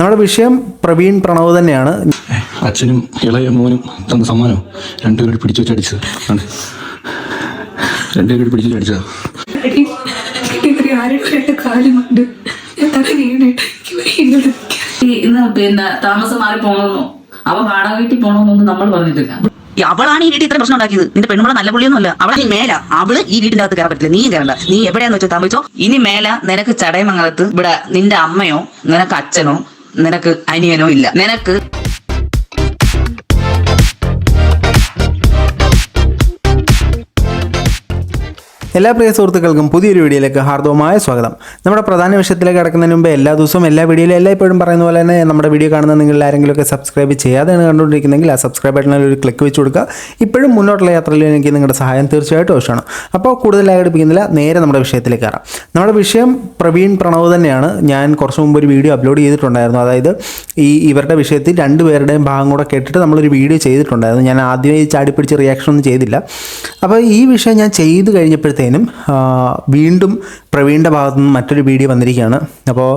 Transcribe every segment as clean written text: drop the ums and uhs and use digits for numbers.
നമ്മുടെ വിഷയം പ്രവീൺ പ്രണവ് തന്നെയാണ്. അച്ഛനും ഇളയ മോനും തന്ന സമ്മാനം രണ്ടുപേരും പിടിച്ചു വെച്ചടിച്ചത് ആണ്. രണ്ടുപേരും പിടിച്ചു വെച്ചടിച്ചതാ. പിന്നെ താമസം മാറി പോകണമെന്നോ അവൻ വാടക വീട്ടിൽ പോകണമെന്നൊന്നും നമ്മൾ പറഞ്ഞിട്ടില്ല. അവളാണ് ഈ വീട്ടിൽ ഇത്ര പ്രശ്നം ഉണ്ടാക്കിയത്. നിന്റെ പെണ്ണുമ്പള നല്ല പുള്ളിയൊന്നുമല്ല. അവളെ മേല അവള് ഈ വീടിന്റെ അകത്ത് കയറാൻ പറ്റില്ല. നീയും കയറണ്ട. നീ എവിടെയാന്ന് വെച്ചാൽ താമസിച്ചോ. ഇനി മേല നിനക്ക് ചടയമംഗലത്ത് ഇവിടെ നിന്റെ അമ്മയോ നിനക്ക് അച്ഛനോ നിനക്ക് അനിയനോ ഇല്ല. നിനക്ക് എല്ലാ പ്രിയ സുഹൃത്തുക്കൾക്കും പുതിയൊരു വീഡിയോയിലേക്ക് ഹാർദവമായ സ്വാഗതം. നമ്മുടെ പ്രധാന വിഷയത്തിലേക്ക് കടക്കുന്നതിന് മുമ്പ് എല്ലാ ദിവസവും എല്ലാ വീഡിയോയിലും എല്ലായ്പ്പോഴും പറയുന്ന പോലെ തന്നെ നമ്മുടെ വീഡിയോ കാണുന്ന നിങ്ങൾ ആരെങ്കിലുമൊക്കെ സബ്സ്ക്രൈബ് ചെയ്യാതെയാണ് കണ്ടുകൊണ്ടിരിക്കുന്നതെങ്കിൽ ആ സബ്സ്ക്രൈബ് ബട്ടണിൽ ഒരു ക്ലിക്ക് വെച്ച് കൊടുക്കുക. ഇപ്പോഴും മുന്നോട്ടുള്ള യാത്രയിൽ എനിക്ക് നിങ്ങളുടെ സഹായം തീർച്ചയായിട്ടും ആവശ്യമാണ്. അപ്പോൾ കൂടുതലായി അടുപ്പിക്കുന്നില്ല, നേരെ നമ്മുടെ വിഷയത്തിലേക്ക് കയറാം. നമ്മുടെ വിഷയം പ്രവീൺ പ്രണവ് തന്നെയാണ്. ഞാൻ കുറച്ച് മുമ്പ് ഒരു വീഡിയോ അപ്ലോഡ് ചെയ്തിട്ടുണ്ടായിരുന്നു. അതായത് ഇവരുടെ വിഷയത്തിൽ രണ്ടുപേരുടെയും ഭാഗം കൂടെ കേട്ടിട്ട് നമ്മളൊരു വീഡിയോ ചെയ്തിട്ടുണ്ടായിരുന്നു. ഞാൻ ആദ്യമേ ചാടിപ്പിടിച്ച് റിയാക്ഷൻ ഒന്നും ചെയ്തില്ല. അപ്പോൾ ഈ വിഷയം ഞാൻ ചെയ്ത് കഴിഞ്ഞപ്പോഴത്തേക്കും വീണ്ടും പ്രവീണിൻ്റെ ഭാഗത്തു നിന്ന് മറ്റൊരു വീഡിയോ വന്നിരിക്കുകയാണ്. അപ്പോൾ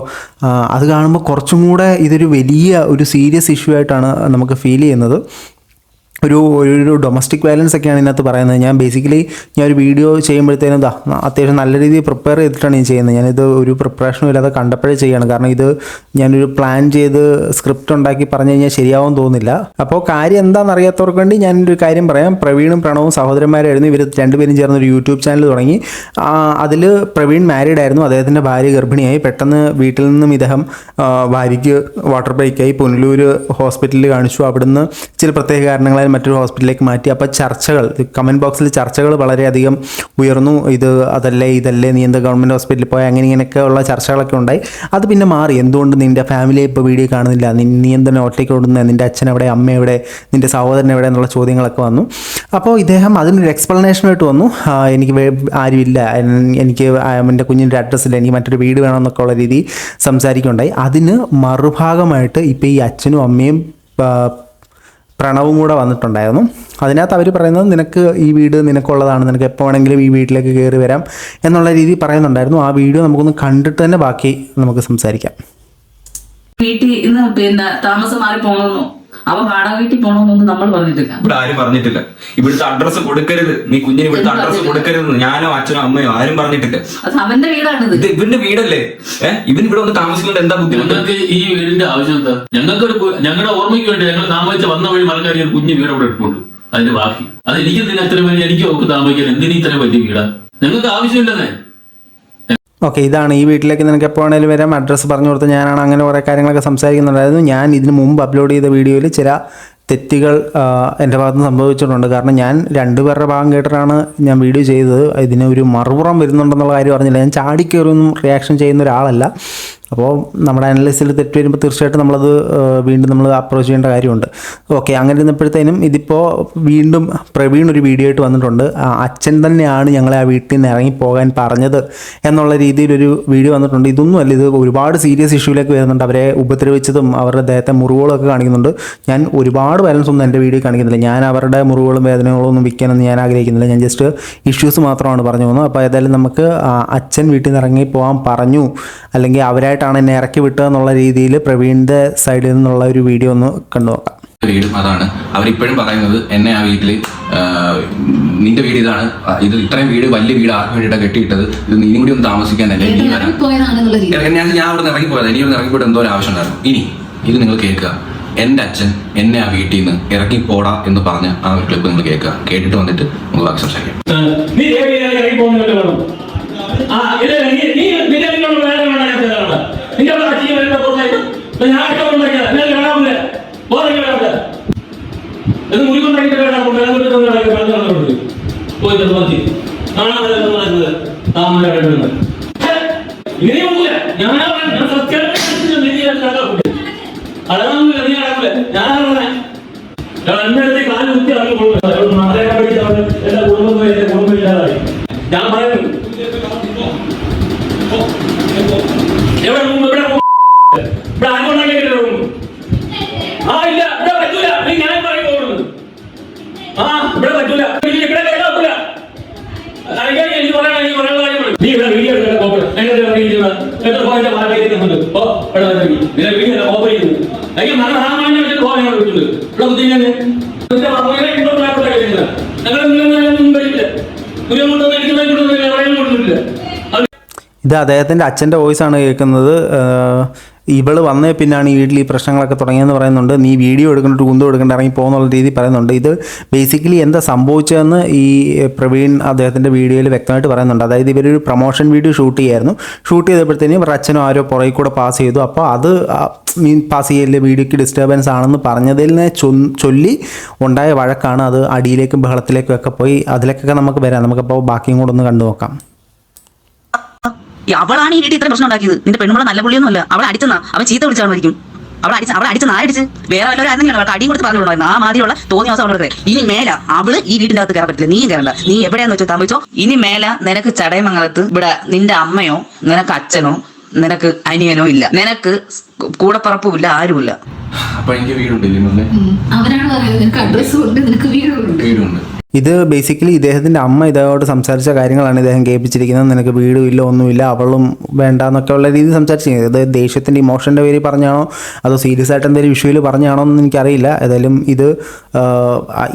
അത് കാണുമ്പോൾ കുറച്ചും കൂടെ ഇതൊരു വലിയ ഒരു സീരിയസ് ഇഷ്യൂ ആയിട്ടാണ് നമുക്ക് ഫീൽ ചെയ്യുന്നത്. ഒരു ഡൊമസ്റ്റിക് വയലൻസ് ഒക്കെയാണ് ഇതിനകത്ത് പറയുന്നത്. ഞാൻ ബേസിക്കലി ഒരു വീഡിയോ ചെയ്യുമ്പോഴത്തേനും അത്യാവശ്യം നല്ല രീതിയിൽ പ്രിപ്പയർ ചെയ്തിട്ടാണ് ഞാൻ ചെയ്യുന്നത്. ഞാനിത് ഒരു പ്രിപ്പറേഷനും ഇല്ലാതെ കണ്ടപ്പോഴേ ചെയ്യാണ്. കാരണം ഇത് ഞാനൊരു പ്ലാൻ ചെയ്ത് സ്ക്രിപ്റ്റ് ഉണ്ടാക്കി പറഞ്ഞു കഴിഞ്ഞാൽ ശരിയാവും തോന്നില്ല. അപ്പോൾ കാര്യം എന്താണെന്ന് അറിയാത്തവർക്ക് വേണ്ടി ഞാനൊരു കാര്യം പറയാം. പ്രവീണും പ്രണവും സഹോദരന്മാരായിരുന്നു. ഇവർ രണ്ടുപേരും ചേർന്ന് ഒരു യൂട്യൂബ് ചാനൽ തുടങ്ങി. അതിൽ പ്രവീൺ മാരീഡ് ആയിരുന്നു. അദ്ദേഹത്തിൻ്റെ ഭാര്യ ഗർഭിണിയായി. പെട്ടെന്ന് വീട്ടിൽ നിന്നും ഇദ്ദേഹം ഭാര്യയ്ക്ക് വാട്ടർ ബ്രേക്കായി പുനലൂർ ഹോസ്പിറ്റലിൽ കാണിച്ചു. അവിടുന്ന് ചില പ്രത്യേക കാരണങ്ങളാൽ മറ്റൊരു ഹോസ്പിറ്റലിലേക്ക് മാറ്റി. അപ്പോൾ ചർച്ചകൾ, കമൻറ്റ് ബോക്സിൽ ചർച്ചകൾ വളരെയധികം ഉയർന്നു. ഇതല്ലേ നീ എന്താ ഗവൺമെൻറ് ഹോസ്പിറ്റലിൽ പോയാൽ അങ്ങനെ ഇങ്ങനെയൊക്കെ ഉള്ള ചർച്ചകളൊക്കെ ഉണ്ടായി. അത് പിന്നെ മാറി. എന്തുകൊണ്ട് നിൻ്റെ ഫാമിലിയെ ഇപ്പോൾ വീഡിയോ കാണുന്നില്ല, നീ എന്താണ് ഒറ്റയ്ക്ക് ഓടുന്നത്, നിൻ്റെ അച്ഛൻ എവിടെ, അമ്മ എവിടെ, നിൻ്റെ സഹോദരൻ എവിടെ എന്നുള്ള ചോദ്യങ്ങളൊക്കെ വന്നു. അപ്പോൾ ഇദ്ദേഹം അതിനൊരു എക്സ്പ്ലനേഷനായിട്ട് വന്നു. എനിക്ക് ആരുമില്ല, എനിക്ക് എൻ്റെ കുഞ്ഞിൻ്റെ അഡ്രസ്സില്ല, എനിക്ക് മറ്റൊരു വീട് വേണമെന്നൊക്കെ ഉള്ള രീതി സംസാരിക്കുകയുണ്ടായി. അതിന് മറുഭാഗമായിട്ട് ഇപ്പോൾ ഈ അച്ഛനും അമ്മയും പ്രണവും കൂടെ വന്നിട്ടുണ്ടായിരുന്നു. അതിനകത്ത് അവർ പറയുന്നത് നിനക്ക് ഈ വീട് നിനക്കുള്ളതാണ്, നിനക്ക് എപ്പോൾ വേണമെങ്കിലും ഈ വീട്ടിലേക്ക് കയറി വരാം എന്നുള്ള രീതി പറയുന്നുണ്ടായിരുന്നു. ആ വീഡിയോ നമുക്കൊന്ന് കണ്ടിട്ട് തന്നെ ബാക്കി നമുക്ക് സംസാരിക്കാം. വീട്ടിൽ ഇന്ന് പിന്നെ താമസം മാറി പോകണമെന്നോ അവൻ വാടക വീട്ടിൽ പോകണമെന്നൊന്നും നമ്മൾ പറഞ്ഞിട്ടില്ല. ഇവിടെ ആരും പറഞ്ഞിട്ടില്ല. ഇവിടുത്തെ അഡ്രസ്സ് കൊടുക്കരുത്, നീ കുഞ്ഞിന് ഇവിടുത്തെ അഡ്രസ്സ് കൊടുക്കരുത് ഞാനോ അച്ഛനോ അമ്മയോ ആരും പറഞ്ഞിട്ടില്ല. അത് അവന്റെ വീടാണിത്. ഇത് ഇവന്റെ വീടല്ലേ? ഇവൻ ഇവിടെ ഒന്ന് താമസിക്കുന്നത് എന്താ ബുദ്ധിമുട്ട്? ഞങ്ങൾക്ക് ഈ വീടിന്റെ ആവശ്യം എന്താ? ഞങ്ങളുടെ ഓർമ്മയ്ക്ക് വേണ്ടി ഞങ്ങൾ താമസിച്ച വന്ന വഴി മറക്കാരി ഒരു കുഞ്ഞു വീട് അവിടെ എടുക്കുന്നുണ്ട്. അതിന്റെ ബാക്കി അത് എനിക്ക് തന്നെ അത്ര വലിയ എനിക്ക് ഒക്കെ താമസിക്കാൻ എന്തിനീ ഇത്രയും വലിയ വീടാ? ഞങ്ങൾക്ക് ആവശ്യമില്ലെന്നേ. ഓക്കെ, ഇതാണ് ഈ വീട്ടിലേക്ക് നിനക്ക് എപ്പോൾ വേണേലും വരാം, അഡ്രസ്സ് പറഞ്ഞു കൊടുത്ത് ഞാനാണ്, അങ്ങനെ കുറേ കാര്യങ്ങളൊക്കെ സംസാരിക്കുന്നുണ്ടായിരുന്നു. ഞാൻ ഇതിന് മുമ്പ് അപ്ലോഡ് ചെയ്ത വീഡിയോയിൽ ചില തെറ്റുകൾ എൻ്റെ ഭാഗത്ത് സംഭവിച്ചിട്ടുണ്ട്. കാരണം ഞാൻ രണ്ടുപേരുടെ ഭാഗം കേട്ടിട്ടാണ് ഞാൻ വീഡിയോ ചെയ്തത്. ഇതിന് ഒരു മറുപുറം വരുന്നുണ്ടെന്നുള്ള കാര്യം അറിഞ്ഞില്ല. ഞാൻ ചാടിക്കയറിയൊന്നും റിയാക്ഷൻ ചെയ്യുന്ന ഒരാളല്ല. അപ്പോൾ നമ്മുടെ അനലിസിൽ തെറ്റ് വരുമ്പോൾ തീർച്ചയായിട്ടും നമ്മളത് വീണ്ടും നമ്മൾ അപ്രോച്ച് ചെയ്യേണ്ട കാര്യമുണ്ട്. ഓക്കെ, അങ്ങനെ ഇരുന്നപ്പോഴത്തേനും ഇതിപ്പോൾ വീണ്ടും പ്രവീൺ ഒരു വീഡിയോ ആയിട്ട് വന്നിട്ടുണ്ട്. അച്ഛൻ തന്നെയാണ് ഞങ്ങളെ ആ വീട്ടിൽ നിന്ന് ഇറങ്ങി പോകാൻ പറഞ്ഞത് എന്നുള്ള രീതിയിലൊരു വീഡിയോ വന്നിട്ടുണ്ട്. ഇതൊന്നുമല്ല, ഇത് ഒരുപാട് സീരിയസ് ഇഷ്യൂയിലേക്ക് വരുന്നുണ്ട്. അവരെ ഉപദ്രവിച്ചതും അവരുടെ ദേഹത്തെ മുറിവുകളൊക്കെ കാണിക്കുന്നുണ്ട്. ഞാൻ ഒരുപാട് വയലൻസ് ഒന്നും എൻ്റെ വീഡിയോ കാണിക്കുന്നില്ല. ഞാൻ അവരുടെ മുറിവുകളും വേദനകളും ഒന്നും വിൽക്കാനൊന്നും ഞാൻ ആഗ്രഹിക്കുന്നില്ല. ഞാൻ ജസ്റ്റ് ഇഷ്യൂസ് മാത്രമാണ് പറഞ്ഞു പോകുന്നത്. അപ്പോൾ ഏതായാലും നമുക്ക് അച്ഛൻ വീട്ടിൽ നിന്ന് ഇറങ്ങി പോകാൻ പറഞ്ഞു, അല്ലെങ്കിൽ അവരായിട്ടാണ് എന്നെ ഇറക്കി വിട്ടത് എന്നുള്ള രീതിയിൽ പ്രവീണിൻ്റെ സൈഡിൽ നിന്നുള്ള ഒരു വീഡിയോ ഒന്ന് കണ്ടു നോക്കാം. വീടും അതാണ് അവരിപ്പോഴും പറയുന്നത്. എന്നെ ആ വീട്ടിൽ നിന്റെ വീട് ഇതാണ്, ഇത് ഇത്രയും വീട് വലിയ വീട് ആർക്ക് വേണ്ടിയിട്ടാണ് കെട്ടിയിട്ടത്, ഇത് നീ കൂടി ഒന്ന് താമസിക്കാനല്ലേ ഞാൻ അവിടെ നിന്ന് ഇറങ്ങിപ്പോയത്. ഇനി ഒന്ന് ഇറങ്ങിപ്പോയിട്ട് എന്തോ ഒരു ആവശ്യം ഉണ്ടായിരുന്നു. ഇനി ഇത് നിങ്ങൾ കേൾക്കുക. എൻ്റെ അച്ഛൻ എന്നെ ആ വീട്ടിൽ നിന്ന് ഇറങ്ങിപ്പോടാ എന്ന് പറഞ്ഞ ആ ഒരു ക്ലിപ്പ് നിങ്ങൾ കേൾക്കുക. കേട്ടിട്ട് വന്നിട്ട് നമുക്ക് ബാക്കി സംസാരിക്കാം. ഞാൻ പറയുന്നു എവിടെ ഇവിടെ ആരോണ്ടാക്കിയിട്ട് ആ ഇല്ല ഇവിടെ പറ്റൂല. നീ ഞാൻ പറയുന്നു ആ ഇവിടെ പറ്റൂല, ഇവിടെ കേൾക്കൂല. എനിക്ക് പറയാൻ നീ നീ ഇവിടെ വീഡിയോ എത്ര പോയിന്റ് മാറിയിട്ടുണ്ട് ഓ ഇവിടെ വീഡിയോ ഓപ്പൺ ചെയ്തു അയ്യോ നല്ല സാമാന്യം വെച്ചിട്ട് പോകാൻ വിട്ടുണ്ട് ഇവിടെ ബുദ്ധിമുട്ട് ഇത് അദ്ദേഹത്തിൻ്റെ അച്ഛൻ്റെ വോയിസാണ് കേൾക്കുന്നത്. ഇവള് വന്നേ പിന്നാണ് ഈ വീട്ടിൽ ഈ പ്രശ്നങ്ങളൊക്കെ തുടങ്ങിയെന്ന് പറയുന്നുണ്ട്. നീ വീഡിയോ എടുക്കേണ്ട കുന്തം എടുക്കേണ്ട ഇറങ്ങി പോകുന്നുള്ള രീതി പറയുന്നുണ്ട്. ഇത് ബേസിക്കലി എന്താ സംഭവിച്ചതെന്ന് ഈ പ്രവീൺ അദ്ദേഹത്തിൻ്റെ വീഡിയോയിൽ വ്യക്തമായിട്ട് പറയുന്നുണ്ട്. അതായത് ഇവരൊരു പ്രൊമോഷൻ വീഡിയോ ഷൂട്ട് ചെയ്തപ്പോഴത്തേനും ഇവരുടെ അച്ഛനും ആരോ പുറകെ കൂടെ പാസ് ചെയ്തു. അപ്പോൾ അത് പാസ് ചെയ്യലിൽ വീഡിയോയ്ക്ക് ഡിസ്റ്റർബൻസ് ആണെന്ന് പറഞ്ഞതിനെ ചൊല്ലി ഉണ്ടായ വഴക്കാണ്. അത് അടിയിലേക്കും ബഹളത്തിലേക്കും ഒക്കെ പോയി. അതിലേക്കൊക്കെ നമുക്ക് വരാം. നമുക്കപ്പോൾ ബാക്കിയും കൂടെ ഒന്ന് കണ്ടു നോക്കാം. അവളാണ് ഈ വീട്ടിൽ ഇത്ര പ്രശ്നം ഉണ്ടാക്കിയത്. നിന്റെ പെണ്ണുമ്പളെ നല്ല പുള്ളിയൊന്നും അല്ല. അവളെ അടിച്ചെന്നാ അവൻ ചീത്ത വിളിച്ചായിരിക്കും. അവളെ അടിച്ച് നായടിച്ച് വേറെ വല്ലവരും ആരെങ്കിലും അവൾക്ക് അടിയും കൊടുത്ത് പറഞ്ഞിട്ടുണ്ടായിരുന്നു. ആ മാതിരിയുള്ള തോന്നിയ ദിവസം അവളുടെ ഇനി മേല അവള് ഈ വീടിന്റെ അകത്ത് കയറാൻ പറ്റില്ല. നീയും കയറണ്ട. നീ എവിടെയാന്ന് വെച്ചോ താമസിച്ചോ. ഇനി മേല നിനക്ക് ചടയമംഗലത്ത് ഇവിടെ നിന്റെ അമ്മയോ നിനക്ക് അച്ഛനോ നിനക്ക് അനിയനോ ഇല്ല. നിനക്ക് കൂടപ്പറപ്പുമില്ല, ആരുമില്ല. അപ്പൊ എനിക്ക് വീടുണ്ട്. അവരാണ് പറയുന്നത് നിനക്ക് അഡ്രസ് കൊണ്ട് നിനക്ക് വീടുണ്ട്. ഇത് ബേസിക്കലി ഇദ്ദേഹത്തിൻ്റെ അമ്മ ഇതോട് സംസാരിച്ച കാര്യങ്ങളാണ് ഇദ്ദേഹം കേൾപ്പിച്ചിരിക്കുന്നത്. നിനക്ക് വീടും ഇല്ല, ഒന്നുമില്ല, അവളും വേണ്ട എന്നൊക്കെ ഉള്ള രീതി സംസാരിച്ചിരിക്കുന്നത്. ഇത് ദേഷ്യത്തിൻ്റെ ഇമോഷൻ്റെ പേര് പറഞ്ഞാണോ അതോ സീരിയസ് ആയിട്ട് എന്തെങ്കിലും വിഷ്വൽ പറഞ്ഞാണോ എന്ന് എനിക്കറിയില്ല. ഏതായാലും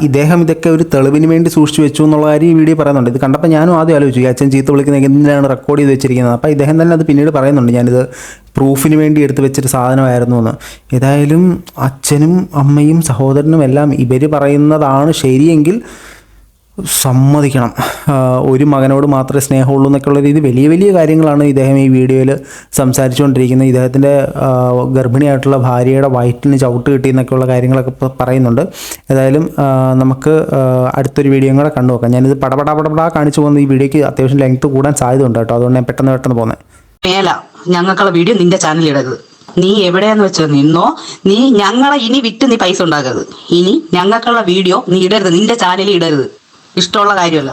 ഇദ്ദേഹം ഇതൊക്കെ ഒരു തെളിവിന് വേണ്ടി സൂക്ഷിച്ചു വെച്ചു എന്നുള്ള കാര്യം ഈ വീഡിയോ പറയുന്നുണ്ട്. ഇത് കണ്ടപ്പോൾ ഞാനും ആദ്യം ആലോചിച്ചു ഈ അച്ഛൻ ചീത്ത വിളിക്കുന്നത് എന്തിനാണ് റെക്കോർഡ് ചെയ്ത് വെച്ചിരിക്കുന്നത്. അപ്പോൾ ഇദ്ദേഹം തന്നെ അത് പിന്നീട് പറയുന്നുണ്ട്, ഞാനിത് പ്രൂഫിന് വേണ്ടി എടുത്ത് വെച്ചൊരു സാധനമായിരുന്നു എന്ന്. ഏതായാലും അച്ഛനും അമ്മയും സഹോദരനും എല്ലാം ഇവർ പറയുന്നതാണ് ശരിയെങ്കിൽ സമ്മതിക്കണം. ഒരു മകനോട് മാത്രമേ സ്നേഹമുള്ളൂ എന്നൊക്കെയുള്ള രീതി വലിയ വലിയ കാര്യങ്ങളാണ് ഇദ്ദേഹം ഈ വീഡിയോയിൽ സംസാരിച്ചുകൊണ്ടിരിക്കുന്നത്. ഇദ്ദേഹത്തിൻ്റെ ഗർഭിണിയായിട്ടുള്ള ഭാര്യയുടെ വയറ്റിന് ചവിട്ട് കിട്ടി എന്നൊക്കെയുള്ള കാര്യങ്ങളൊക്കെ പറയുന്നുണ്ട്. ഏതായാലും നമുക്ക് അടുത്തൊരു വീഡിയോ കൂടെ കണ്ടു നോക്കാം. ഞാനിത് പടപടാ കാണിച്ചു പോകുന്ന ഈ വീഡിയോയ്ക്ക് അത്യാവശ്യം ലെങ്ത്ത് കൂടാൻ സാധ്യതയുണ്ട് കേട്ടോ. അതുകൊണ്ട് ഞാൻ പെട്ടെന്ന് പോകുന്നത്. മേല ഞങ്ങൾക്കുള്ള വീഡിയോ നിന്റെ ചാനലിൽ ഇടരുത്. നീ എവിടെയാന്ന് വെച്ചോ നിന്നോ. നീ ഞങ്ങളെ ഇനി വിറ്റ് നീ പൈസ ഉണ്ടാക്കരുത്. ഇനി ഞങ്ങൾക്കുള്ള വീഡിയോ നീ ഇടരുത്, നിന്റെ ചാനലിൽ ഇടരുത്. ഇഷ്ടമുള്ള കാര്യമല്ല.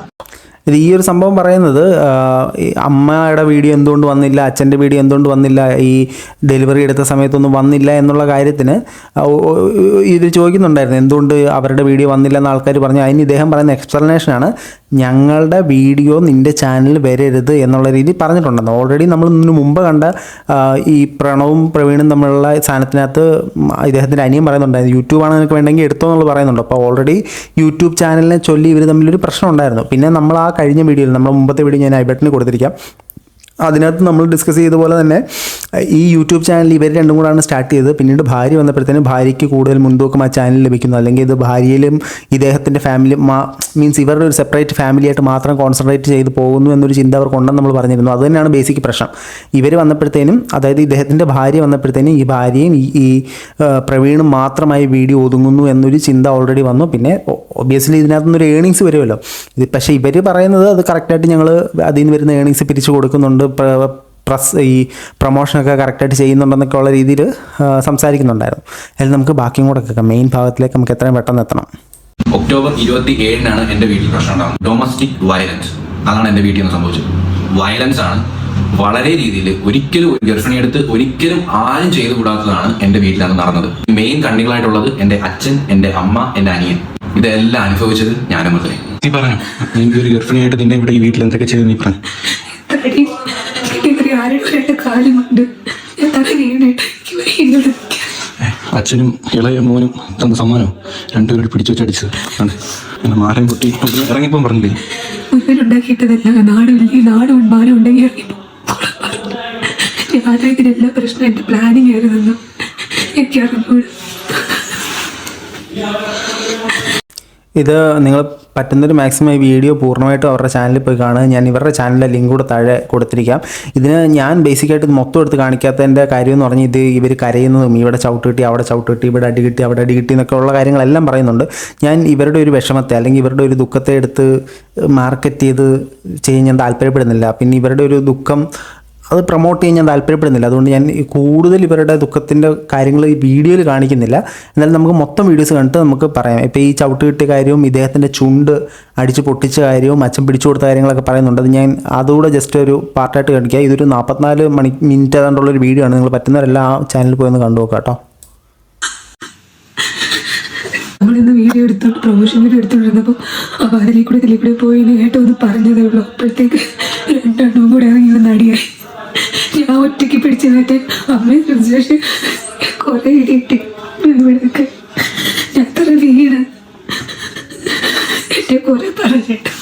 ഇത് ഈ ഒരു സംഭവം പറയുന്നത് അമ്മയുടെ വീഡിയോ എന്തുകൊണ്ട് വന്നില്ല, അച്ഛൻ്റെ വീഡിയോ എന്തുകൊണ്ട് വന്നില്ല, ഈ ഡെലിവറി എടുത്ത സമയത്തൊന്നും വന്നില്ല എന്നുള്ള കാര്യത്തിന് ഇത് ചോദിക്കുന്നുണ്ടായിരുന്നു. എന്തുകൊണ്ട് അവരുടെ വീഡിയോ വന്നില്ല എന്ന് ആൾക്കാർ പറഞ്ഞു. അതിന് ഇദ്ദേഹം പറയുന്ന എക്സ്പ്ലനേഷനാണ് ഞങ്ങളുടെ വീഡിയോ നിൻ്റെ ചാനലിൽ വരരുത് എന്നുള്ള രീതി പറഞ്ഞിട്ടുണ്ടെന്ന്. ഓൾറെഡി നമ്മൾ ഇതിനു മുമ്പ് കണ്ട ഈ പ്രണവും പ്രവീണും തമ്മിലുള്ള സാധനത്തിനകത്ത് ഇദ്ദേഹത്തിൻ്റെ അനിയൻ പറയുന്നുണ്ടായിരുന്നു യൂട്യൂബാണ് നിനക്ക് വേണ്ടെങ്കിൽ എടുത്തോ എന്നുള്ള പറയുന്നുണ്ട്. അപ്പോൾ ഓൾറെഡി യൂട്യൂബ് ചാനലിനെ ചൊല്ലി ഇവർ തമ്മിലൊരു പ്രശ്നം ഉണ്ടായിരുന്നു. പിന്നെ നമ്മൾ ആ കഴിഞ്ഞ വീഡിയോയിൽ നമ്മുടെ മുമ്പത്തെ വീഡിയോ ഞാൻ ഐ ബട്ടണിൽ കൊടുത്തിരിക്കാം. അതിനകത്ത് നമ്മൾ ഡിസ്കസ് ചെയ്ത പോലെ തന്നെ ഈ യൂട്യൂബ് ചാനൽ ഇവർ രണ്ടും കൂടാണ് സ്റ്റാർട്ട് ചെയ്തത്. പിന്നീട് ഭാര്യ വന്നപ്പോഴത്തേനും ഭാര്യയ്ക്ക് കൂടുതൽ മുൻതൂക്കം ആ ചാനൽ ലഭിക്കുന്നു. അല്ലെങ്കിൽ ഇത് ഭാര്യയിലും ഇദ്ദേഹത്തിൻ്റെ ഫാമിലി മീൻസ് ഇവരുടെ ഒരു സെപ്പറേറ്റ് ഫാമിലിയായിട്ട് മാത്രം കോൺസെൻട്രേറ്റ് ചെയ്ത് പോകുന്നു എന്നൊരു ചിന്ത അവർക്കുണ്ടെന്ന് നമ്മൾ പറഞ്ഞിരുന്നു. അത് തന്നെയാണ് ബേസിക് പ്രശ്നം. ഇവർ വന്നപ്പോഴത്തേനും അതായത് ഇദ്ദേഹത്തിൻ്റെ ഭാര്യ വന്നപ്പോഴത്തേനും ഈ ഭാര്യയും ഈ പ്രവീണും മാത്രമായി വീഡിയോ ഒതുങ്ങുന്നു എന്നൊരു ചിന്ത ഓൾറെഡി വന്നു. പിന്നെ ഒബ്വിയസ്ലി ഇതിനകത്തുനിന്നൊരു ഏണിങ്സ് വരുമല്ലോ. ഇത് പക്ഷേ ഇവർ പറയുന്നത് അത് കറക്റ്റായിട്ട് ഞങ്ങൾ അതിൽ നിന്ന് വരുന്ന ഏണിങ്സ് പിരിച്ചു കൊടുക്കുന്നുണ്ട്, ഈ പ്രൊമോഷനൊക്കെ കറക്റ്റായിട്ട് ചെയ്യുന്നുണ്ടെന്നൊക്കെ ഉള്ള രീതിയിൽ സംസാരിക്കുന്നുണ്ടായിരുന്നു. അതിൽ നമുക്ക് ബാക്കിയും കൂടെ കേൾക്കാം. മെയിൻ ഭാഗത്തിലേക്ക് നമുക്ക് എത്രയും പെട്ടെന്ന് എത്തണം. ഒക്ടോബർ 27-നാണ് എൻ്റെ വീട്ടിൽ പ്രശ്നം ഉണ്ടാകുന്നത്. ഡൊമസ്റ്റിക് വയലൻസ് അതാണ് എൻ്റെ വീട്ടിൽ നിന്ന് സംഭവിച്ചത്. വയലൻസ് ആണ് വളരെ രീതിയിൽ ഒരിക്കലും ഗർഭിണിയെടുത്ത് ഒരിക്കലും ആരും ചെയ്തു കൂടാത്തതാണ് എൻ്റെ വീട്ടിലാണ് നടന്നത്. മെയിൻ കണ്ണികളായിട്ടുള്ളത് എൻ്റെ അച്ഛൻ, എൻ്റെ അമ്മ, എൻ്റെ അനിയൻ. ഇതെല്ലാം അനുഭവിച്ചത് ഞാനും മകളെ. നീ പറഞ്ഞു എനിക്ക് ഒരു ഗർഭിണിയായിട്ട് നിന്നെ ഇവിടെ ഈ വീട്ടിൽ എന്തൊക്കെ ചെയ്തു നീ പറഞ്ഞു. അച്ഛനും ഇളയ മോനും തന്ന സമ്മാനം രണ്ടുപേരോട് പിടിച്ചു വെച്ചടിച്ചത് മാരം കുട്ടി ഇറങ്ങിപ്പം പറഞ്ഞില്ലേ ഉണ്ടാക്കിയിട്ടതല്ല. നാടും മാനം ഉണ്ടെങ്കിൽ ഇറങ്ങിപ്പോ ഇതിനെല്ലാ പ്രശ്നം എന്റെ പ്ലാനിങ് ആയിരുന്നു. എനിക്കറിഞ്ഞൂടെ. ഇത് നിങ്ങൾ പറ്റുന്നൊരു മാക്സിമം ഈ വീഡിയോ പൂർണ്ണമായിട്ടും അവരുടെ ചാനലിൽ പോയി കാണുക. ഞാൻ ഇവരുടെ ചാനലിലെ ലിങ്ക് കൂടെ താഴെ കൊടുത്തിരിക്കാം. ഇതിന് ഞാൻ ബേസിക്കായിട്ട് ഇത് മൊത്തം എടുത്ത് കാണിക്കാത്തതിൻ്റെ കാര്യം എന്ന് പറഞ്ഞാൽ ഇത് ഇവർ കരയുന്നതും ഇവിടെ ചവിട്ട് കിട്ടി അവിടെ ചവിട്ട് കിട്ടി ഇവിടെ അടി കിട്ടി അവിടെ അടി കിട്ടി എന്നൊക്കെ ഉള്ള കാര്യങ്ങളെല്ലാം പറയുന്നുണ്ട്. ഞാൻ ഇവരുടെ ഒരു വിഷമത്തെ അല്ലെങ്കിൽ ഇവരുടെ ഒരു ദുഃഖത്തെ എടുത്ത് മാർക്കറ്റ് ചെയ്ത് ചെയ്യാൻ ഞാൻ താല്പര്യപ്പെടുന്നില്ല. പിന്നെ ഇവരുടെ ഒരു ദുഃഖം അത് പ്രൊമോട്ട് ചെയ്യാൻ ഞാൻ താല്പര്യപ്പെടുന്നില്ല. അതുകൊണ്ട് ഞാൻ കൂടുതൽ ഇവരുടെ ദുഃഖത്തിൻ്റെ കാര്യങ്ങൾ ഈ വീഡിയോയിൽ കാണിക്കുന്നില്ല. എന്നാലും നമുക്ക് മൊത്തം വീഡിയോസ് കണ്ടിട്ട് നമുക്ക് പറയാം. ഇപ്പോൾ ഈ ചവിട്ട് കിട്ടിയ കാര്യവും ഇദ്ദേഹത്തിൻ്റെ ചുണ്ട് അടിച്ച് പൊട്ടിച്ച കാര്യവും അച്ഛൻ പിടിച്ചു കൊടുത്ത കാര്യങ്ങളൊക്കെ പറയുന്നുണ്ട്. അത് ഞാൻ അതുകൂടെ ജസ്റ്റ് ഒരു പാർട്ടായിട്ട് കാണിക്കുക. ഇതൊരു 44 മിനിറ്റ് ഏതാണ്ടുള്ളൊരു വീഡിയോ ആണ്. നിങ്ങൾ പറ്റുന്നവരെല്ലാം ആ ചാനലിൽ പോയി ഒന്ന് കണ്ടു നോക്കാം കേട്ടോ. നമ്മളിന്ന് വീഡിയോ എടുത്തോണ്ട് പ്രൊമോഷൻ വീഡിയോ എടുത്തോണ്ടിരുന്നപ്പോൾ ആ വാതിലേക്കൂടെ പോയി ഏട്ടോ ഒന്ന് പറഞ്ഞതേ ഉള്ളൂ. അപ്പോഴത്തേക്ക് രണ്ടെണ്ണവും കൂടെ ഇറങ്ങി വന്ന് അടിയായി. ഞാൻ ഒറ്റയ്ക്ക് പിടിച്ചു നിന്നിട്ട് അമ്മയെ ശ്രദ്ധിച്ചു കുറെ ഇടിയിട്ട് ഇവിടെയൊക്കെ ഞാൻ അത്ര വീണ് എന്നെ കുറെ പറഞ്ഞിട്ട്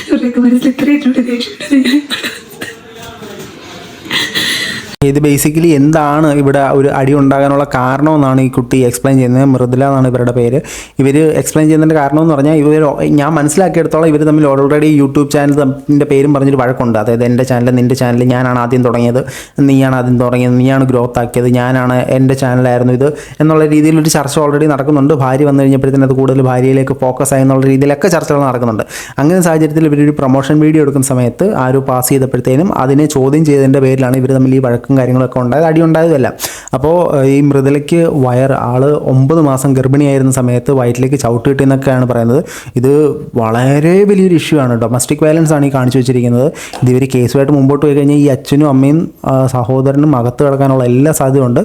ഇവരൊക്കെ മനസ്സിൽ ഇത്രയായിട്ടുണ്ട് ദേഷ്യപ്പെട്ടത്. ഇത് ബേസിക്കലി എന്താണ് ഇവിടെ ഒരു അടി ഉണ്ടാകാനുള്ള കാരണമെന്നാണ് ഈ കുട്ടി എക്സ്പ്ലെയിൻ ചെയ്യുന്നത്. മൃദുല എന്നാണ് ഇവരുടെ പേര്. ഇവർ എക്സ്പ്ലെയിൻ ചെയ്യുന്നതിൻ്റെ കാരണം എന്ന് പറഞ്ഞാൽ ഞാൻ മനസ്സിലാക്കിയെടുത്തോളം ഇവർ തമ്മിൽ ഓൾറെഡി യൂട്യൂബ് ചാനലിൻ്റെ പേരും പറഞ്ഞൊരു വഴക്കുണ്ട്. അതായത് എൻ്റെ ചാനൽ നിൻ്റെ ചാനൽ, ഞാനാണ് ആദ്യം തുടങ്ങിയത്, നീയാണ് ആദ്യം തുടങ്ങിയത്, നീയാണ് ഗ്രോത്ത് ആക്കിയത്, ഞാനാണ്, എൻ്റെ ചാനലായിരുന്നു ഇത് എന്നുള്ള രീതിയിലൊരു ചർച്ച ഓൾറെഡി നടക്കുന്നുണ്ട്. ഭാര്യ വന്നു കഴിഞ്ഞപ്പോഴത്തേനും അത് കൂടുതൽ ഭാര്യയിലേക്ക് ഫോക്കസ് ആയി എന്നുള്ള രീതിയിലൊക്കെ ചർച്ചകൾ നടക്കുന്നുണ്ട്. അങ്ങനെ സാഹചര്യത്തിൽ ഇവരൊരു പ്രൊമോഷൻ വീഡിയോ എടുക്കുന്ന സമയത്ത് ആരോ പാസ് ചെയ്തപ്പോഴത്തേനും അതിനെ ചോദ്യം ചെയ്തതിൻ്റെ പേരിലാണ് ഇവർ തമ്മിൽ ഈ വഴക്കും കാര്യങ്ങളൊക്കെ ഉണ്ടായത്, അടി ഉണ്ടായതല്ല. അപ്പോൾ ഈ മൃദുലയ്ക്ക് ആള് 9 മാസം ഗർഭിണിയായിരുന്ന സമയത്ത് വയറ്റിലേക്ക് ചവിട്ട് കിട്ടിയെന്നൊക്കെയാണ് പറയുന്നത്. ഇത് വളരെ വലിയൊരു ഇഷ്യൂ ആണ്. ഡൊമസ്റ്റിക് വയലൻസ് ആണ് ഈ കാണിച്ചു വെച്ചിരിക്കുന്നത്. ഇത് ഇവർ കേസുമായിട്ട് മുമ്പോട്ട് പോയി കഴിഞ്ഞാൽ ഈ അച്ഛനും അമ്മയും സഹോദരനും അകത്ത് കിടക്കാനുള്ള എല്ലാ സാധ്യതയുണ്ട്.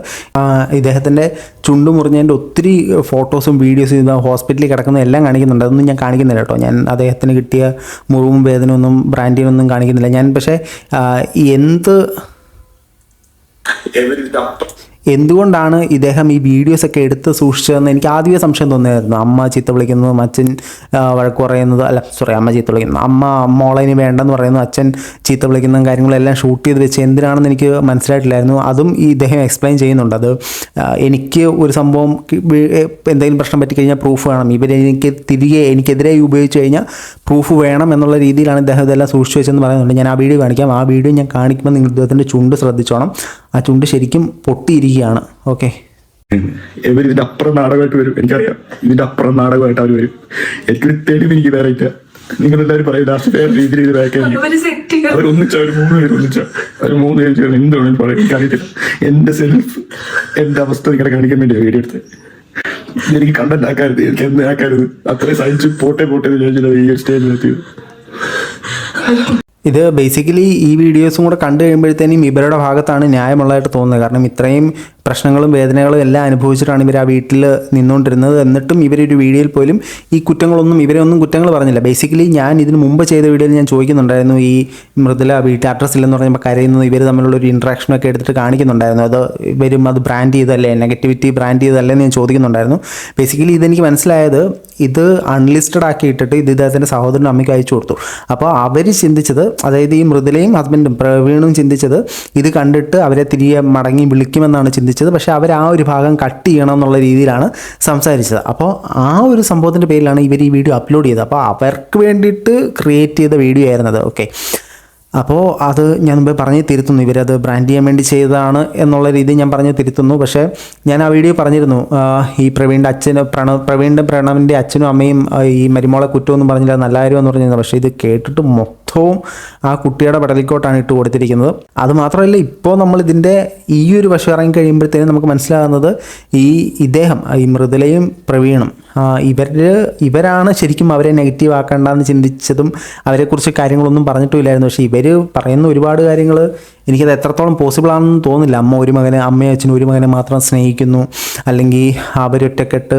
ഇദ്ദേഹത്തിൻ്റെ ചുണ്ടു മുറിഞ്ഞതിൻ്റെ ഒത്തിരി ഫോട്ടോസും വീഡിയോസും ഇത് ഹോസ്പിറ്റലിൽ കിടക്കുന്ന എല്ലാം കാണിക്കുന്നുണ്ട്. അതൊന്നും ഞാൻ കാണിക്കുന്നില്ല കേട്ടോ. ഞാൻ അദ്ദേഹത്തിന് കിട്ടിയ മുറിവും വേദനയൊന്നും ബ്രാൻഡിനൊന്നും കാണിക്കുന്നില്ല ഞാൻ. പക്ഷേ എന്തുകൊണ്ടാണ് ഇദ്ദേഹം ഈ വീഡിയോസൊക്കെ എടുത്ത് സൂക്ഷിച്ചതെന്ന് എനിക്ക് ആദ്യമേ സംശയം തോന്നിയായിരുന്നു. അമ്മ ചീത്ത വിളിക്കുന്നതും അച്ഛൻ വഴക്ക് പറയുന്നത്, അമ്മ ചീത്ത വിളിക്കുന്നു, അമ്മ മോളേന് വേണ്ടെന്ന് പറയുന്നു, അച്ഛൻ ചീത്ത വിളിക്കുന്നതും കാര്യങ്ങളെല്ലാം ഷൂട്ട് ചെയ്ത് വെച്ച് എന്തിനാണെന്ന് എനിക്ക് മനസ്സിലായിട്ടില്ലായിരുന്നു. അതും ഈ ഇദ്ദേഹം എക്സ്പ്ലെയിൻ ചെയ്യുന്നുണ്ട്. അത് എനിക്ക് ഒരു സംഭവം എന്തെങ്കിലും പ്രശ്നം പറ്റിക്കഴിഞ്ഞാൽ പ്രൂഫ് വേണം, എനിക്കെതിരെ ഉപയോഗിച്ച് കഴിഞ്ഞാൽ പ്രൂഫ് വേണം എന്നുള്ള രീതിയിലാണ് ഇദ്ദേഹം ഇതെല്ലാം സൂക്ഷിച്ച് വെച്ചെന്ന് പറയുന്നുണ്ട്. ഞാൻ ആ വീഡിയോ കാണിക്കാം. ആ വീഡിയോ ഞാൻ കാണിക്കുമ്പോൾ നിങ്ങൾ ഇദ്ദേഹത്തിൻ്റെ ചുണ്ട് ശ്രദ്ധിച്ചോണം. ആ ചുണ്ട് ശരിക്കും പൊട്ടിയിരിക്കുകയാണ്. ഓക്കെ, ഇവർ ഇതിന്റെ അപ്പുറം നാടകമായിട്ട് വരും. എനിക്കറിയാം ഇതിന്റെ അപ്പുറം നാടകമായിട്ട് അവർ വരും. എനിക്ക് തെളിവ് എനിക്ക് വേറെ ഇല്ല. നിങ്ങളെല്ലാവരും പറയും ലാസ്റ്റ് വേറെ രീതിയിൽ ഇത് വായിക്കാൻ അവർ ഒന്നിച്ച അവർ 3 പേര് ഒന്നിച്ച അവർ 3 പേര് ചേർന്ന് എന്തുകൊണ്ടെന്ന് പറയും. എനിക്കറിയത്തില്ല. എന്റെ സെൽഫ് എന്റെ അവസ്ഥ നിങ്ങളെ കാണിക്കാൻ വേണ്ടിയാണ് വീഡിയോ എടുത്തത്. എനിക്ക് കണ്ടന്റ് ആക്കരുത്, എനിക്ക് എന്ത് ആക്കരുത്, അത്രയും സഹിച്ച് പോട്ടെ ചോദിച്ചില്ല ഈ സ്റ്റേജിലെത്തിയത്. ഇത് ബേസിക്കലി ഈ വീഡിയോസും കൂടെ കണ്ടു കഴിയുമ്പോഴത്തേനും ഇവരുടെ ഭാഗത്താണ് ന്യായമുള്ളതായിട്ട് തോന്നുന്നത്. കാരണം ഇത്രയും പ്രശ്നങ്ങളും വേദനകളും എല്ലാം അനുഭവിച്ചിട്ടാണ് ഇവർ ആ വീട്ടിൽ നിന്നുകൊണ്ടിരുന്നത്. എന്നിട്ടും ഇവരൊരു വീഡിയോയിൽ പോലും ഈ ഇവരെ ഒന്നും കുറ്റങ്ങൾ പറഞ്ഞില്ല. ബേസിക്കലി ഞാൻ ഇതിന് മുമ്പ് ചെയ്ത വീഡിയോയിൽ ഞാൻ ചോദിക്കുന്നുണ്ടായിരുന്നു, ഈ മൃദുല വീട്ടിൽ അഡ്രസ്സ് ഇല്ലെന്ന് പറയുമ്പോൾ കരയുന്നത് ഇവർ തമ്മിലുള്ളൊരു ഇൻട്രാക്ഷനൊക്കെ എടുത്തിട്ട് കാണിക്കുന്നുണ്ടായിരുന്നു. അത് ബ്രാൻഡ് ചെയ്തല്ലേ, നെഗറ്റിവിറ്റി ബ്രാൻഡ് ചെയ്തല്ലേ എന്ന് ഞാൻ ചോദിക്കുന്നുണ്ടായിരുന്നു. ബേസിക്കലി ഇതെനിക്ക് മനസ്സിലായത്, ഇത് അൺലിസ്റ്റഡ് ആക്കി ഇട്ടിട്ട് ഇത് ഇദ്ദേഹത്തിൻ്റെ സഹോദരനും അമ്മയ്ക്ക് അയച്ചു കൊടുത്തു. അപ്പോൾ അവർ ചിന്തിച്ചത്, അതായത് ഈ മൃദുലയും ഹസ്ബൻഡും പ്രവീണും ചിന്തിച്ചത് ഇത് കണ്ടിട്ട് അവരെ തിരികെ മടങ്ങി വിളിക്കുമെന്നാണ് ചിന്തിച്ചത്. പക്ഷേ അവർ ആ ഒരു ഭാഗം കട്ട് ചെയ്യണം എന്നുള്ള രീതിയിലാണ് സംസാരിച്ചത്. അപ്പോൾ ആ ഒരു സംഭവത്തിൻ്റെ പേരിലാണ് ഇവർ ഈ വീഡിയോ അപ്ലോഡ് ചെയ്തത്. അപ്പോൾ അവർക്ക് വേണ്ടിയിട്ട് ക്രിയേറ്റ് ചെയ്ത വീഡിയോ ആയിരുന്നത്. ഓക്കെ, അപ്പോൾ അത് ഞാൻ മുമ്പേ പറഞ്ഞ് തിരുത്തുന്നു. ഇവരത് ബ്രാൻഡ് ചെയ്യാൻ വേണ്ടി ചെയ്തതാണ് എന്നുള്ള രീതിയിൽ ഞാൻ പറഞ്ഞ് തിരുത്തുന്നു. പക്ഷേ ഞാൻ ആ വീഡിയോ പറഞ്ഞിരുന്നു, ഈ പ്രണവിൻ്റെ അച്ഛനും അമ്മയും ഈ മരുമോളെ കുറ്റമൊന്നും പറഞ്ഞില്ല, നല്ല കാര്യമെന്ന് പറഞ്ഞിരുന്നു. പക്ഷേ ഇത് കേട്ടിട്ട് മൊത്തവും ആ കുട്ടിയുടെ പടലിക്കോട്ടാണ് ഇട്ട് കൊടുത്തിരിക്കുന്നത്. അതുമാത്രമല്ല, ഇപ്പോൾ നമ്മളിതിൻ്റെ ഈ ഒരു വശം ഇറങ്ങി കഴിയുമ്പോഴത്തേനും നമുക്ക് മനസ്സിലാകുന്നത്, ഇദ്ദേഹം ഈ മൃദുലയും പ്രവീണും ഇവരാണ് ശരിക്കും അവരെ നെഗറ്റീവ് ആക്കേണ്ടെന്ന് ചിന്തിച്ചതും അവരെക്കുറിച്ച് കാര്യങ്ങളൊന്നും പറഞ്ഞിട്ടുമില്ലായിരുന്നു. പക്ഷേ ഇവർ പറയുന്ന ഒരുപാട് കാര്യങ്ങൾ എനിക്കത് എത്രത്തോളം പോസിബിൾ ആണെന്ന് തോന്നുന്നില്ല. അമ്മയും അച്ഛനും ഒരു മകനെ മാത്രം സ്നേഹിക്കുന്നു, അല്ലെങ്കിൽ അവരൊറ്റക്കെട്ട്,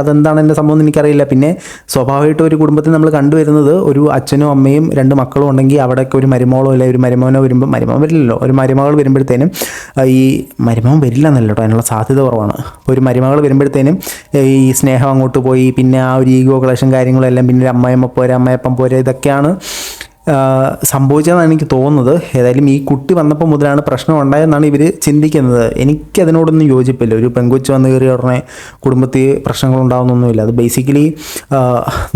അതെന്താണ് എൻ്റെ സംഭവം എനിക്കറിയില്ല. പിന്നെ സ്വാഭാവികമായിട്ടും ഒരു കുടുംബത്തിൽ നമ്മൾ കണ്ടുവരുന്നത്, ഒരു അച്ഛനും അമ്മയും 2 മക്കളും ഉണ്ടെങ്കിൽ അവിടെയൊക്കെ ഒരു മരുമോളോ അല്ലെങ്കിൽ ഒരു മരുമോനോ വരുമ്പോൾ, മരുമോൻ വരില്ലല്ലോ, ഒരു മരുമകൾ വരുമ്പോഴത്തേനും ഈ മരുമോൻ വരില്ല എന്നല്ല കേട്ടോ, അതിനുള്ള സാധ്യത കുറവാണ്. അപ്പോൾ ഒരു മരുമകൾ വരുമ്പോഴത്തേനും ഈ സ്നേഹം അങ്ങോട്ട് പോയി, പിന്നെ ആ ഒരു ഈഗോ ക്ലേശം കാര്യങ്ങളെല്ലാം, പിന്നെ ഒരു അമ്മയപ്പം പോരെ, ഇതൊക്കെയാണ് സംഭവിച്ചതെന്നാണ് എനിക്ക് തോന്നുന്നത്. ഏതായാലും ഈ കുട്ടി വന്നപ്പോൾ മുതലാണ് പ്രശ്നം ഉണ്ടായതെന്നാണ് ഇവർ ചിന്തിക്കുന്നത്. എനിക്കതിനോടൊന്നും യോജിപ്പില്ല. ഒരു പെങ്കൊച്ച് വന്ന് കയറിയ ഉടനെ കുടുംബത്തിൽ പ്രശ്നങ്ങളുണ്ടാകുന്നൊന്നുമില്ല. അത് ബേസിക്കലി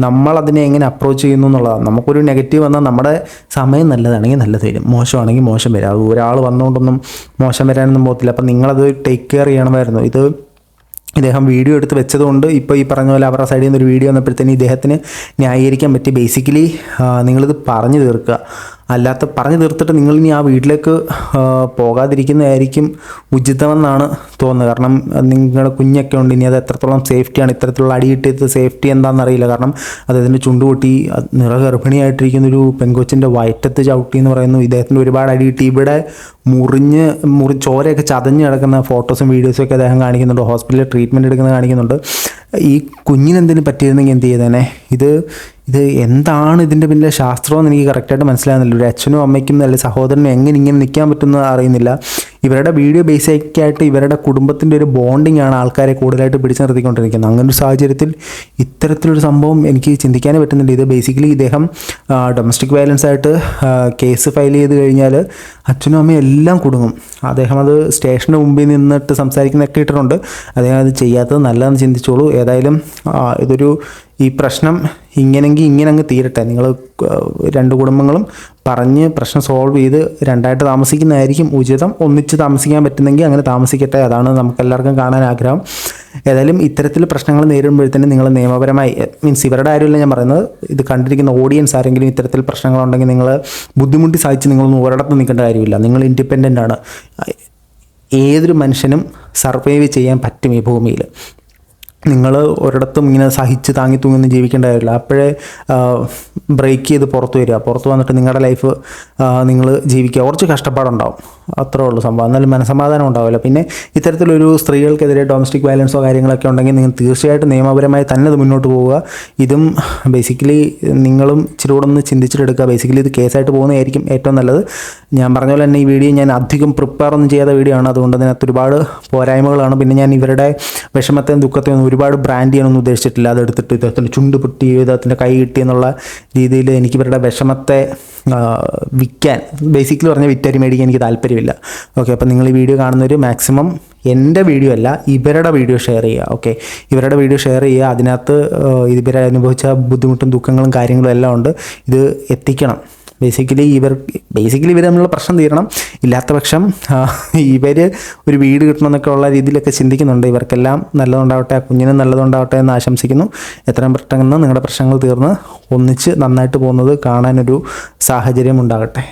നമ്മളതിനെ എങ്ങനെ അപ്രോച്ച് ചെയ്യുന്നു എന്നുള്ളതാണ്. നമുക്കൊരു നെഗറ്റീവ് വന്നാൽ നമ്മുടെ സമയം നല്ലതാണെങ്കിൽ നല്ലത് വരും, മോശമാണെങ്കിൽ മോശം വരും. അത് ഒരാൾ വന്നുകൊണ്ടൊന്നും മോശം വരാനൊന്നും പോകത്തില്ല. അപ്പം നിങ്ങളത് ടേക്ക് കെയർ ചെയ്യണമായിരുന്നു. ഇദ്ദേഹം വീഡിയോ എടുത്ത് വെച്ചതുകൊണ്ട് ഇപ്പോൾ ഈ പറഞ്ഞ പോലെ അവരുടെ സൈഡിൽ നിന്നൊരു വീഡിയോ വന്നപ്പോഴത്തേന് ഇദ്ദേഹത്തിന് ന്യായീകരിക്കാൻ പറ്റി. ബേസിക്കലി നിങ്ങളിത് പറഞ്ഞു തീർക്കുക, അല്ലാത്ത പറഞ്ഞു തീർത്തിട്ട് നിങ്ങളിനി ആ വീട്ടിലേക്ക് പോകാതിരിക്കുന്നതായിരിക്കും ഉചിതമെന്നാണ് തോന്നുന്നത്. കാരണം നിങ്ങളുടെ കുഞ്ഞൊക്കെ ഉണ്ട്, ഇനി അത് എത്രത്തോളം സേഫ്റ്റിയാണ്, ഇത്തരത്തിലുള്ള അടിയിട്ടത് സേഫ്റ്റി എന്താണെന്നറിയില്ല. കാരണം അതിൻ്റെ ചുണ്ടുപൊട്ടി നിറഗർഭിണിയായിട്ടിരിക്കുന്നൊരു പെങ്കൊച്ചിൻ്റെ വയറ്റത്ത് ചവിട്ടി എന്ന് പറയുന്നു. ഇദ്ദേഹത്തിന് ഒരുപാട് അടിയിട്ട് ഇവിടെ ചോരയൊക്കെ ചതഞ്ഞ് കിടക്കുന്ന ഫോട്ടോസും വീഡിയോസും ഒക്കെ അദ്ദേഹം കാണിക്കുന്നുണ്ട്. ഹോസ്പിറ്റലിൽ ട്രീറ്റ്മെൻറ്റ് എടുക്കുന്നത് കാണിക്കുന്നുണ്ട്. ഈ കുഞ്ഞിനെന്തിനും പറ്റിയിരുന്നെങ്കിൽ എന്ത് ചെയ്തേനെ? ഇത് എന്താണ് ഇതിൻ്റെ പിന്നിലെ ശാസ്ത്രമെന്ന് എനിക്ക് കറക്റ്റായിട്ട് മനസ്സിലാകുന്നില്ല. ഒരു അച്ഛനും അമ്മയ്ക്കും അല്ലെങ്കിൽ സഹോദരനും എങ്ങനെ ഇങ്ങനെ നിൽക്കാൻ പറ്റുമെന്ന് അറിയുന്നില്ല. ഇവരുടെ വീഡിയോ ബേസിക്കായിട്ട് ഇവരുടെ കുടുംബത്തിൻ്റെ ഒരു ബോണ്ടിങ് ആണ് ആൾക്കാരെ കൂടുതലായിട്ട് പിടിച്ചു നിർത്തിക്കൊണ്ടിരിക്കുന്നത്. അങ്ങനെ ഒരു സാഹചര്യത്തിൽ ഇത്തരത്തിലൊരു സംഭവം എനിക്ക് ചിന്തിക്കാനേ പറ്റുന്നില്ല. ഇത് ബേസിക്കലി ഇദ്ദേഹം ഡൊമസ്റ്റിക് വയലൻസ് ആയിട്ട് കേസ് ഫയൽ ചെയ്ത് കഴിഞ്ഞാൽ അച്ഛനും അമ്മയും എല്ലാം കുടുങ്ങും. അദ്ദേഹം അത് സ്റ്റേഷന് മുമ്പിൽ നിന്നിട്ട് സംസാരിക്കുന്നതൊക്കെ ഇട്ടിട്ടുണ്ട്. അദ്ദേഹം അത് ചെയ്യാത്തത് നല്ലതെന്ന് ചിന്തിച്ചോളൂ. ഏതായാലും ഈ പ്രശ്നം ഇങ്ങനെങ്കിൽ ഇങ്ങനെ അങ്ങ് തീരട്ടെ. നിങ്ങൾ രണ്ട് കുടുംബങ്ങളും പറഞ്ഞ് പ്രശ്നം സോൾവ് ചെയ്ത് രണ്ടായിട്ട് താമസിക്കുന്നതായിരിക്കും ഉചിതം. ഒന്നിച്ച് താമസിക്കാൻ പറ്റുന്നെങ്കിൽ അങ്ങനെ താമസിക്കട്ടെ. അതാണ് നമുക്കെല്ലാവർക്കും കാണാൻ ആഗ്രഹം. ഏതായാലും ഇത്തരത്തിൽ പ്രശ്നങ്ങൾ നേരിടുമ്പോഴത്തേനും നിങ്ങൾ നിയമപരമായി മീൻസ് ഇവരുടെ കാര്യമില്ല ഞാൻ പറയുന്നത്, ഇത് കണ്ടിരിക്കുന്ന ഓഡിയൻസ് ആരെങ്കിലും ഇത്തരത്തിൽ പ്രശ്നങ്ങളുണ്ടെങ്കിൽ നിങ്ങൾ ബുദ്ധിമുട്ടി സാധിച്ച് നിങ്ങളൊന്നും ഒരിടത്ത് നിൽക്കേണ്ട കാര്യമില്ല. നിങ്ങൾ ഇൻഡിപെൻഡൻ്റ് ആണ്. ഏതൊരു മനുഷ്യനും സർവൈവ് ചെയ്യാൻ പറ്റും ഈ ഭൂമിയിൽ. നിങ്ങൾ ഒരിടത്തും ഇങ്ങനെ സഹിച്ച് താങ്ങി തൂങ്ങി ജീവിക്കേണ്ട കാര്യമില്ല. അപ്പോഴേ ബ്രേക്ക് ചെയ്ത് പുറത്ത് വരിക. പുറത്ത് വന്നിട്ട് നിങ്ങളുടെ ലൈഫ് നിങ്ങൾ ജീവിക്കുക. കുറച്ച് കഷ്ടപ്പാടുണ്ടാവും, അത്രേ ഉള്ളൂ സംഭവം. എന്നാലും മനസ്സമാധാനം ഉണ്ടാവില്ല. പിന്നെ ഇത്തരത്തിലൊരു സ്ത്രീകൾക്കെതിരെ ഡൊമസ്റ്റിക് വയലൻസോ കാര്യങ്ങളൊക്കെ ഉണ്ടെങ്കിൽ നിങ്ങൾ തീർച്ചയായിട്ടും നിയമപരമായി തന്നെ അത് മുന്നോട്ട് പോവുക. ഇതും ബേസിക്കലി നിങ്ങളും ഇച്ചിരി കൂടെ ഒന്ന് ചിന്തിച്ചിട്ടെടുക്കുക. ബേസിക്കലി ഇത് കേസായിട്ട് പോകുന്നതായിരിക്കും ഏറ്റവും നല്ലത്. ഞാൻ പറഞ്ഞ പോലെ തന്നെ ഈ വീഡിയോ ഞാൻ അധികം പ്രിപ്പയർ ഒന്നും ചെയ്യാത്ത വീഡിയോ ആണ്. അതുകൊണ്ട് അതിനകത്ത് ഒരുപാട് പോരായ്മകളാണ്. പിന്നെ ഞാൻ ഇവരുടെ വിഷമത്തെയും ദുഃഖത്തെയും ഒരുപാട് ബ്രാൻഡ് ചെയ്യാനൊന്നും ഉദ്ദേശിച്ചിട്ടില്ല. അതെടുത്തിട്ട് ഇദ്ദേഹത്തിൻ്റെ ചുണ്ട് പൊട്ടി ഇദ്ദേഹത്തിൻ്റെ കൈ കിട്ടി എന്നുള്ള രീതിയിൽ എനിക്ക് ഇവരുടെ വിഷമത്തെ വിൽക്കാൻ ബേസിക്കലി പറഞ്ഞാൽ വിറ്റരി മേടിക്കാൻ എനിക്ക് താല്പര്യമില്ല. ഓക്കെ, അപ്പോൾ നിങ്ങൾ ഈ വീഡിയോ കാണുന്നവർ മാക്സിമം എൻ്റെ വീഡിയോ അല്ല ഇവരുടെ വീഡിയോ ഷെയർ ചെയ്യുക. ഓക്കെ, ഇവരുടെ വീഡിയോ ഷെയർ ചെയ്യുക. അതിനകത്ത് ഇവരെ അനുഭവിച്ച ബുദ്ധിമുട്ടും ദുഃഖങ്ങളും കാര്യങ്ങളും എല്ലാം ഉണ്ട്. ഇത് എത്തിക്കണം. ബേസിക്കലി ഇവർ തമ്മിലുള്ള പ്രശ്നം തീരണം. ഇല്ലാത്ത പക്ഷം ഇവർ ഒരു വീട് കിട്ടണമെന്നൊക്കെ ഉള്ള രീതിയിലൊക്കെ ചിന്തിക്കുന്നുണ്ട്. ഇവർക്കെല്ലാം നല്ലതുണ്ടാവട്ടെ, ആ കുഞ്ഞിനും നല്ലതുണ്ടാവട്ടെ എന്ന് ആശംസിക്കുന്നു. എത്രയും പെട്ടെന്ന് നിങ്ങളുടെ പ്രശ്നങ്ങൾ തീർന്ന് ഒന്നിച്ച് നന്നായിട്ട് പോകുന്നത് കാണാനൊരു സാഹചര്യം ഉണ്ടാകട്ടെ.